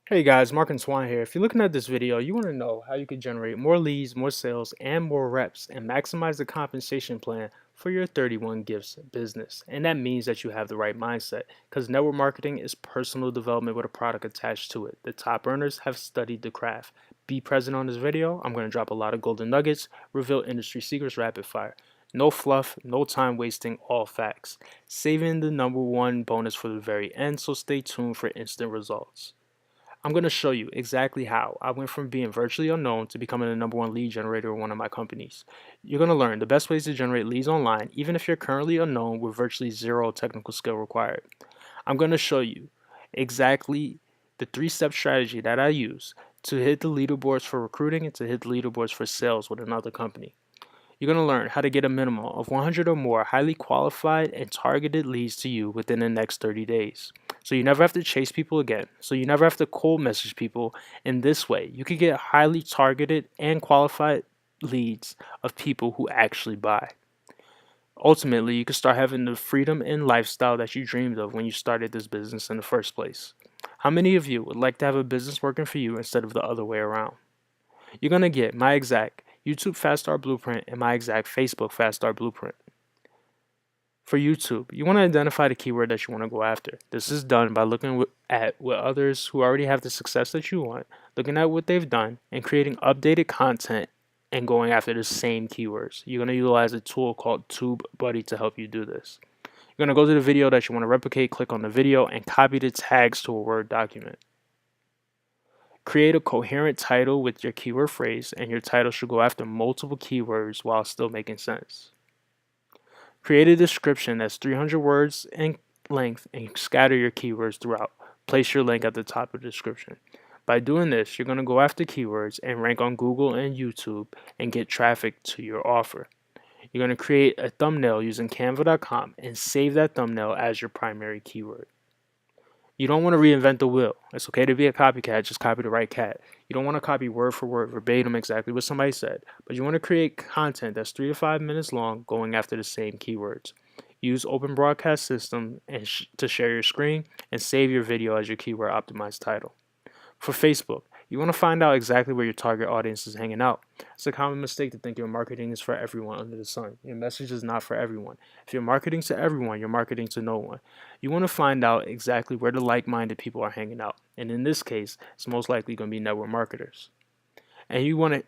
Hey guys, Mark and Swan here. If you're looking at this video, you want to know how you can generate more leads, more sales, and more reps and maximize the compensation plan for your 31 Gifts business. And that means that you have the right mindset because network marketing is personal development with a product attached to it. The top earners have studied the craft. Be present on this video. I'm going to drop a lot of golden nuggets, reveal industry secrets rapid fire. No fluff, no time wasting, all facts. Saving the number one bonus for the very end, so stay tuned for instant results. I'm going to show you exactly how I went from being virtually unknown to becoming the number one lead generator in one of my companies. You're going to learn the best ways to generate leads online, even if you're currently unknown with virtually zero technical skill required. I'm going to show you exactly the three-step strategy that I use to hit the leaderboards for recruiting and to hit the leaderboards for sales with another company. You're going to learn how to get a minimum of 100 or more highly qualified and targeted leads to you within the next 30 days. So you never have to chase people again. So you never have to cold message people. In this way, you can get highly targeted and qualified leads of people who actually buy. Ultimately, you can start having the freedom and lifestyle that you dreamed of when you started this business in the first place. How many of you would like to have a business working for you instead of the other way around? You're going to get my exact YouTube Fast Start Blueprint and my exact Facebook Fast Start Blueprint. For YouTube, you want to identify the keyword that you want to go after. This is done by looking at what others who already have the success that you want, looking at what they've done, and creating updated content and going after the same keywords. You're going to utilize a tool called TubeBuddy to help you do this. You're going to go to the video that you want to replicate, click on the video, and copy the tags to a Word document. Create a coherent title with your keyword phrase, and your title should go after multiple keywords while still making sense. Create a description that's 300 words in length and scatter your keywords throughout. Place your link at the top of the description. By doing this, you're going to go after keywords and rank on Google and YouTube and get traffic to your offer. You're going to create a thumbnail using canva.com and save that thumbnail as your primary keyword. You don't want to reinvent the wheel. It's okay to be a copycat, just copy the right cat. You don't want to copy word for word, verbatim, exactly what somebody said, but you want to create content that's 3 to 5 minutes long going after the same keywords. Use Open Broadcast System to share your screen and save your video as your keyword optimized title. For Facebook, you want to find out exactly where your target audience is hanging out. It's a common mistake to think your marketing is for everyone under the sun. Your message is not for everyone. If you're marketing to everyone, you're marketing to no one. You want to find out exactly where the like-minded people are hanging out. And in this case, it's most likely going to be network marketers. And you want to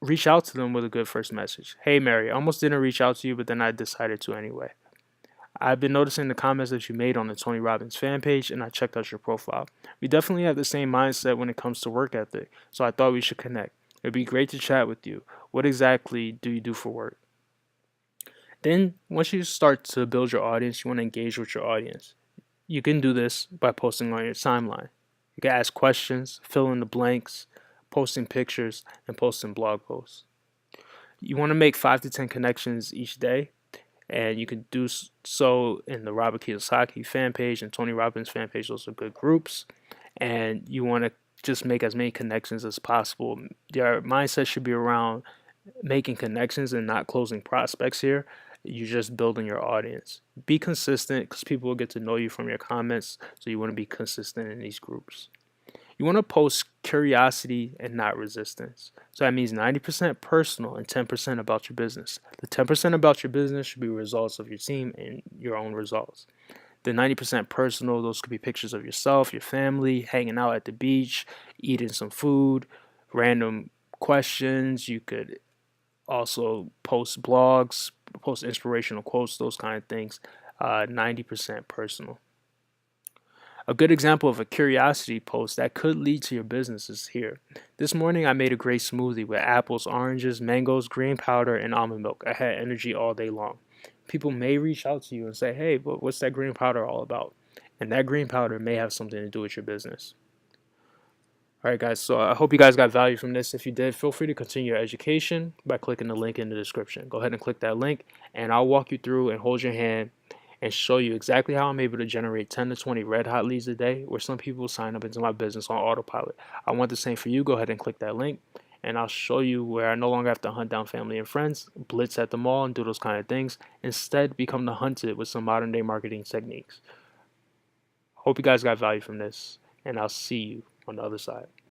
reach out to them with a good first message. Hey, Mary, I almost didn't reach out to you, but then I decided to anyway. I've been noticing the comments that you made on the Tony Robbins fan page, and I checked out your profile. We definitely have the same mindset when it comes to work ethic, so I thought we should connect. It'd be great to chat with you. What exactly do you do for work? Then, once you start to build your audience, you want to engage with your audience. You can do this by posting on your timeline. You can ask questions, fill in the blanks, posting pictures, and posting blog posts. You want to make 5 to 10 connections each day, and you can do so in the Robert Kiyosaki fan page and Tony Robbins fan page. Those are good groups, and you want to just make as many connections as possible. Your mindset should be around making connections and not closing prospects here. You're just building your audience. Be consistent because people will get to know you from your comments, so you want to be consistent in these groups. You want to post curiosity and not resistance. So that means 90% personal and 10% about your business. The 10% about your business should be results of your team and your own results. The 90% personal, those could be pictures of yourself, your family, hanging out at the beach, eating some food, random questions. You could also post blogs, post inspirational quotes, those kind of things. 90% personal. A good example of a curiosity post that could lead to your business is here. This morning I made a great smoothie with apples, oranges, mangoes, green powder, and almond milk. I had energy all day long. People may reach out to you and say, hey, but what's that green powder all about? And that green powder may have something to do with your business. Alright guys, so I hope you guys got value from this. If you did, feel free to continue your education by clicking the link in the description. Go ahead and click that link and I'll walk you through and hold your hand and show you exactly how I'm able to generate 10 to 20 red hot leads a day where some people sign up into my business on autopilot. I want the same for you. Go ahead and click that link and I'll show you where I no longer have to hunt down family and friends, blitz at the mall and do those kind of things. Instead, become the hunted with some modern day marketing techniques. Hope you guys got value from this and I'll see you on the other side.